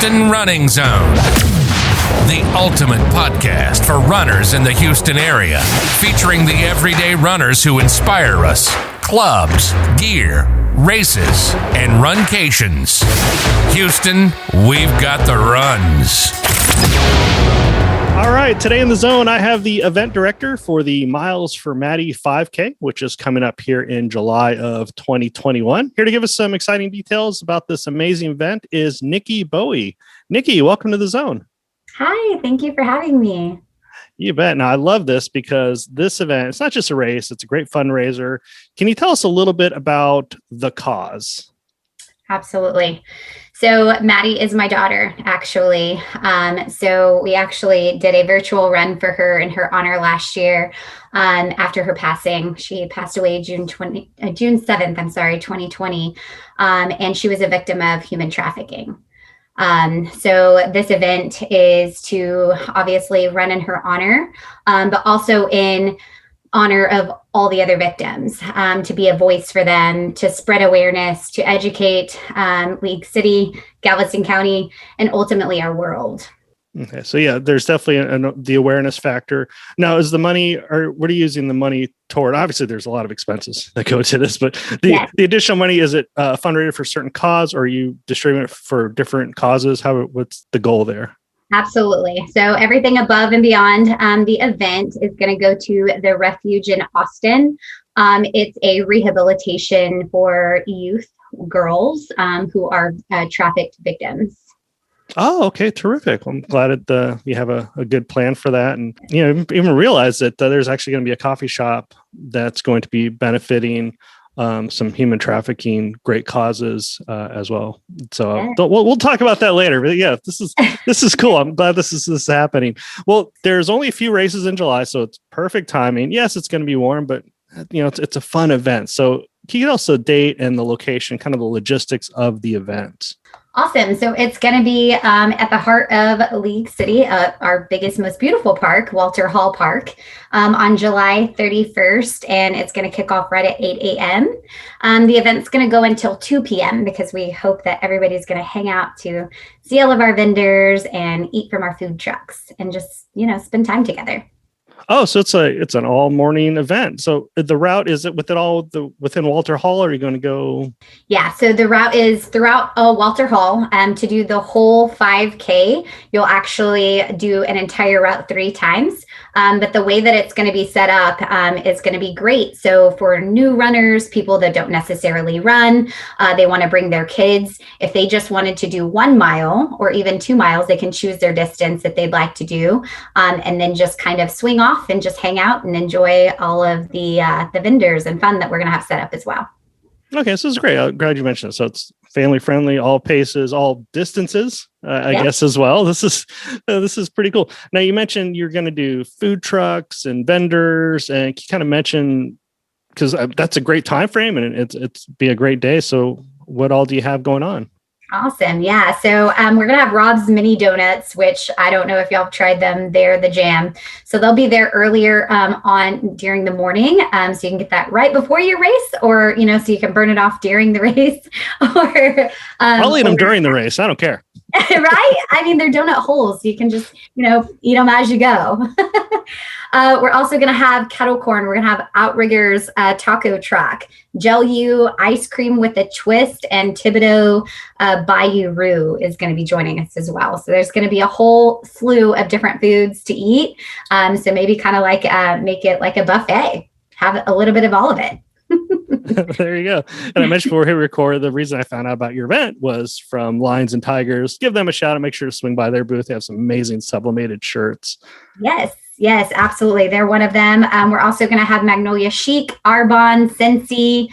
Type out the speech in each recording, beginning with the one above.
Houston Running Zone, the ultimate podcast for runners in the Houston area, featuring the everyday runners who inspire us, clubs, gear, races, and runcations. Houston, we've got the runs. All right, today in the zone, I have the event director for the Miles for Mady 5K, which is coming up here in July of 2021. Here to give us some exciting details about this amazing event is Nikki Bowie. Nikki, welcome to the zone. Hi, thank you for having me. You bet. Now, I love this because this event, it's not just a race, it's a great fundraiser. Can you tell us a little bit about the cause? Absolutely. So Mady is my daughter, actually. So we actually did a virtual run for her in her honor last year after her passing. She passed away June 7th, 2020. And she was a victim of human trafficking. So this event is to obviously run in her honor, but also in honor of all the other victims, to be a voice for them, to spread awareness, to educate League City, Galveston County, and ultimately our world. Okay, so yeah, there's definitely the awareness factor. Now, is the money, or what are you using the money toward? Obviously, there's a lot of expenses that go to this, but the additional money, is it fundraiser for a certain cause, or are you distributing it for different causes? What's the goal there? Absolutely. So everything above and beyond the event is going to go to the refuge in Austin. It's a rehabilitation for youth girls who are trafficked victims. Oh, okay. Terrific. Well, I'm glad that you have a good plan for that. And, even realize that there's actually going to be a coffee shop that's going to be benefiting some human trafficking, great causes as well. So we'll talk about that later. But yeah, this is cool. I'm glad this is happening. Well, there's only a few races in July, so it's perfect timing. Yes, it's going to be warm, but it's a fun event. So can you tell us the date and the location, kind of the logistics of the event? Awesome. So it's going to be at the heart of League City, our biggest, most beautiful park, Walter Hall Park, on July 31st. And it's going to kick off right at 8 a.m. The event's going to go until 2 p.m. because we hope that everybody's going to hang out to see all of our vendors and eat from our food trucks and just, spend time together. Oh, so it's an all morning event. So the route, is it within Walter Hall, or are you going to go? Yeah. So the route is throughout Walter Hall. To do the whole 5K, you'll actually do an entire route 3 times. But the way that it's going to be set up is going to be great. So for new runners, people that don't necessarily run, they want to bring their kids. If they just wanted to do 1 mile or even 2 miles, they can choose their distance that they'd like to do, and then just kind of swing off and just hang out and enjoy all of the vendors and fun that we're going to have set up as well. Okay, so this is great. I'm glad you mentioned it. So it's family friendly, all paces, all distances, I guess as well. This is pretty cool. Now, you mentioned you're going to do food trucks and vendors, and you kind of mentioned, because that's a great time frame and it's be a great day. So what all do you have going on? Awesome. Yeah. So we're going to have Rob's Mini Donuts, which I don't know if y'all have tried them. They're the jam. So they'll be there earlier during the morning. So you can get that right before your race, or, so you can burn it off during the race. Or I'll eat them during the race. I don't care. Right? I mean, they're donut holes. You can just, eat them as you go. We're also going to have kettle corn. We're going to have Outriggers taco truck, Gel U ice cream with a twist, and Thibodeau Bayou Roux is going to be joining us as well. So there's going to be a whole slew of different foods to eat. So maybe kind of like make it like a buffet, have a little bit of all of it. There you go. And I mentioned before we record, the reason I found out about your event was from Lions and Tigers. Give them a shout out. Make sure to swing by their booth. They have some amazing sublimated shirts. Yes, absolutely. They're one of them. We're also going to have Magnolia Chic, Arbonne, Scentsy,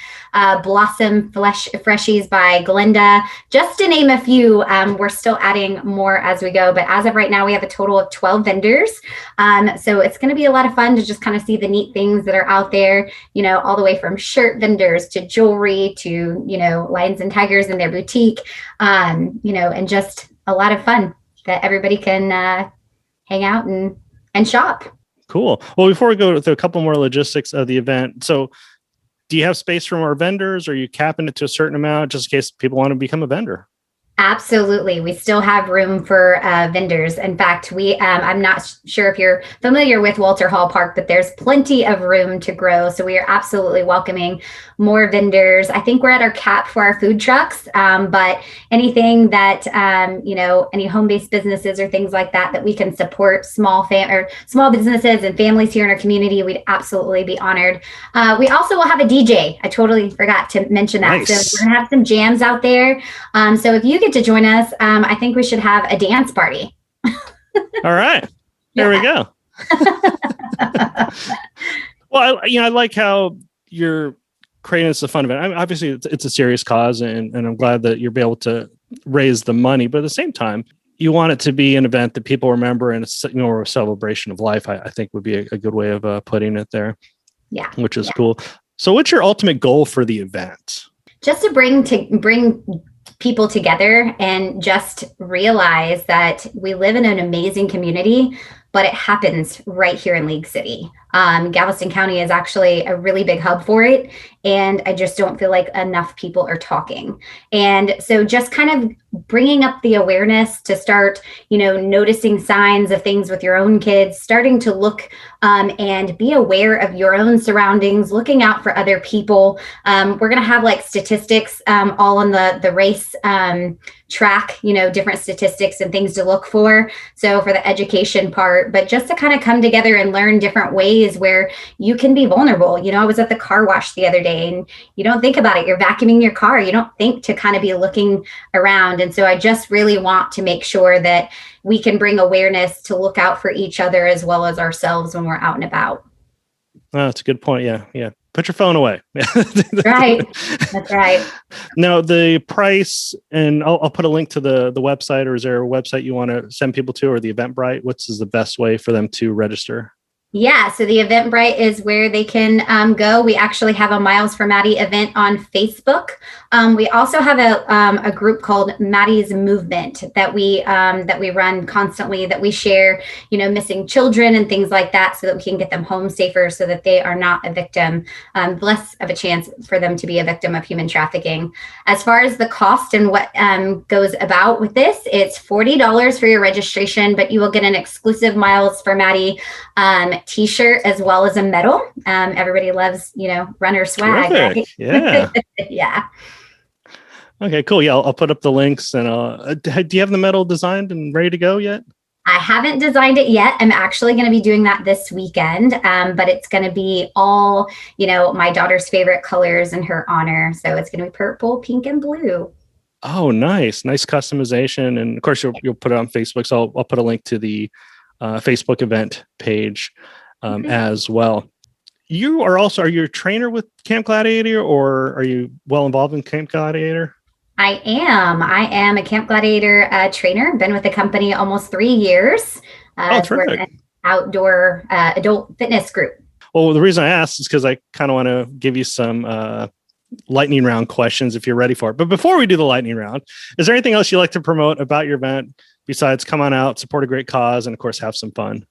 Blossom Freshies by Glenda, just to name a few. We're still adding more as we go, but as of right now, we have a total of 12 vendors. So it's going to be a lot of fun to just kind of see the neat things that are out there, all the way from shirt vendors to jewelry to, Lions and Tigers and their boutique, and just a lot of fun that everybody can hang out and shop. Cool. Well, before we go to a couple more logistics of the event, so do you have space for more vendors? Or are you capping it to a certain amount just in case people want to become a vendor? Absolutely. We still have room for vendors. In fact, I'm not sure if you're familiar with Walter Hall Park, but there's plenty of room to grow. So we are absolutely welcoming more vendors. I think we're at our cap for our food trucks, but anything that, any home-based businesses or things like that we can support small businesses and families here in our community, we'd absolutely be honored. We also will have a DJ. I totally forgot to mention that. Nice. So we're going to have some jams out there. So if you get to join us, I think we should have a dance party. All right. There we go. Well, I like how you're creating this a fun event. I mean, obviously, it's a serious cause, and I'm glad that you'll be able to raise the money. But at the same time, you want it to be an event that people remember, and a celebration of life. I think would be a good way of putting it there. Yeah, which is cool. So, what's your ultimate goal for the event? Just to bring people together and just realize that we live in an amazing community, but it happens right here in League City. Galveston County is actually a really big hub for it. And I just don't feel like enough people are talking. And so just kind of bringing up the awareness to start, noticing signs of things with your own kids, starting to look and be aware of your own surroundings, looking out for other people. We're going to have like statistics all on the race track, different statistics and things to look for. So for the education part, but just to kind of come together and learn different ways where you can be vulnerable. I was at the car wash the other day and you don't think about it. You're vacuuming your car. You don't think to kind of be looking around. And so I just really want to make sure that we can bring awareness to look out for each other as well as ourselves when we're out and about. Oh, that's a good point. Yeah. Put your phone away. Right. That's right. Now, the price, and I'll put a link to the website, or is there a website you want to send people to, or the Eventbrite? What's the best way for them to register? Yeah, so the Eventbrite is where they can go. We actually have a Miles for Mady event on Facebook. We also have a group called Mady's Movement that we run constantly, that we share, missing children and things like that, so that we can get them home safer, so that they are not a victim, less of a chance for them to be a victim of human trafficking. As far as the cost and what goes about with this, it's $40 for your registration, but you will get an exclusive Miles for Mady t-shirt as well as a medal. Everybody loves, runner swag. Terrific. Right? Yeah. Yeah. Okay, cool. Yeah, I'll put up the links. And do you have the medal designed and ready to go yet? I haven't designed it yet. I'm actually going to be doing that this weekend, but it's going to be all, my daughter's favorite colors in her honor. So it's going to be purple, pink, and blue. Oh, nice customization. And of course, you'll put it on Facebook. So I'll put a link to the Facebook event page as well. Are you a trainer with Camp Gladiator, or are you well involved in Camp Gladiator? I am a Camp Gladiator trainer. Been with the company almost 3 years. Terrific. We're an outdoor adult fitness group. Well, the reason I asked is because I kind of want to give you some lightning round questions if you're ready for it. But before we do the lightning round, is there anything else you'd like to promote about your event besides come on out, support a great cause, and of course have some fun?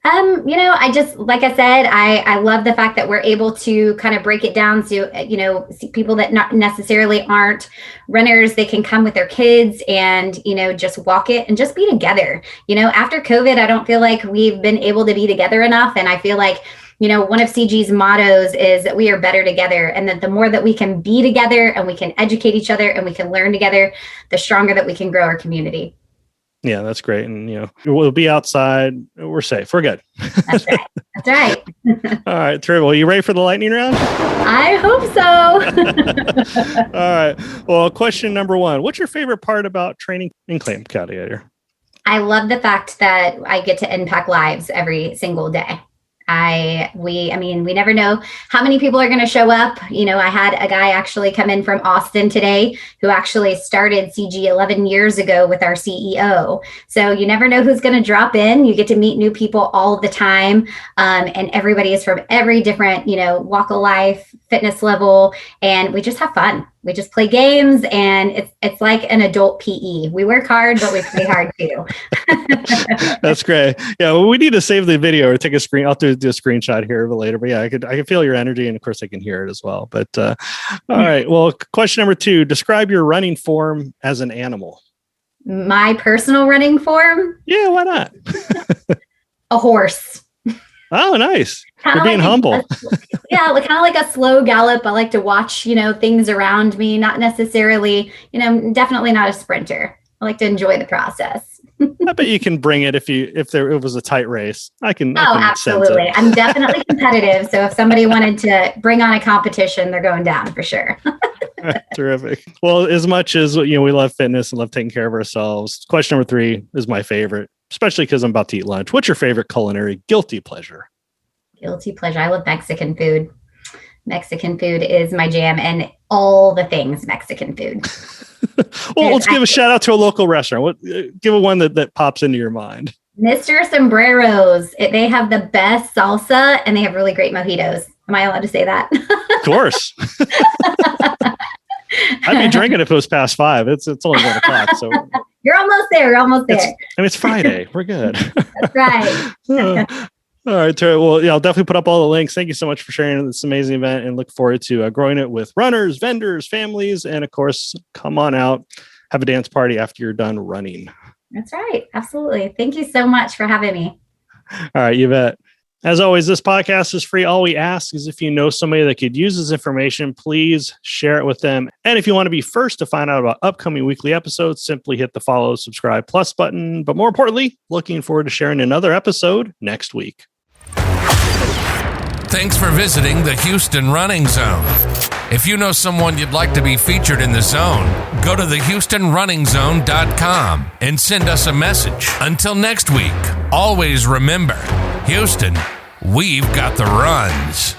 I just, like I said, I love the fact that we're able to kind of break it down to, people that not necessarily aren't runners. They can come with their kids and, just walk it and just be together. After COVID, I don't feel like we've been able to be together enough. And I feel like, one of CG's mottos is that we are better together, and that the more that we can be together and we can educate each other and we can learn together, the stronger that we can grow our community. Yeah, that's great. And, we'll be outside. We're safe. We're good. That's right. That's right. All right, terrible. Are you ready for the lightning round? I hope so. All right. Well, question number 1. What's your favorite part about training in Camp Gladiator? I love the fact that I get to impact lives every single day. We never know how many people are going to show up. I had a guy actually come in from Austin today who actually started CG 11 years ago with our CEO. So you never know who's going to drop in. You get to meet new people all the time. And everybody is from every different, walk of life, fitness level. And we just have fun. We just play games, and it's like an adult PE. We work hard, but we play hard too. That's great. Yeah, well, we need to save the video or take a screen. I'll do a screenshot here later. But yeah, I can feel your energy, and of course I can hear it as well. But all right. Well, question number 2: describe your running form as an animal. My personal running form? Yeah, why not? A horse. Oh, nice. Kinda You're being like humble. Yeah, kind of like a slow gallop. I like to watch, things around me, not necessarily, definitely not a sprinter. I like to enjoy the process. I bet you can bring it if it was a tight race. I can absolutely. Sense it. I'm definitely competitive. So if somebody wanted to bring on a competition, they're going down for sure. Terrific. Well, as much as we love fitness and love taking care of ourselves, question number 3 is my favorite, especially because I'm about to eat lunch. What's your favorite culinary guilty pleasure? Guilty pleasure. I love Mexican food. Mexican food is my jam, and all the things Mexican food. Well, let's give a shout out to a local restaurant. Give a one that pops into your mind. Mr. Sombreros. They have the best salsa, and they have really great mojitos. Am I allowed to say that? Of course. I'd be drinking if it was past 5. It's only 1 o'clock. So you're almost there. It's Friday. We're good. That's right. All right, Tara. Well, I'll definitely put up all the links. Thank you so much for sharing this amazing event, and look forward to growing it with runners, vendors, families, and of course, come on out, have a dance party after you're done running. That's right. Absolutely. Thank you so much for having me. All right, you bet. As always, this podcast is free. All we ask is if you know somebody that could use this information, please share it with them. And if you want to be first to find out about upcoming weekly episodes, simply hit the follow, subscribe, plus button. But more importantly, looking forward to sharing another episode next week. Thanks for visiting the Houston Running Zone. If you know someone you'd like to be featured in the zone, go to thehoustonrunningzone.com and send us a message. Until next week, always remember, Houston, we've got the runs.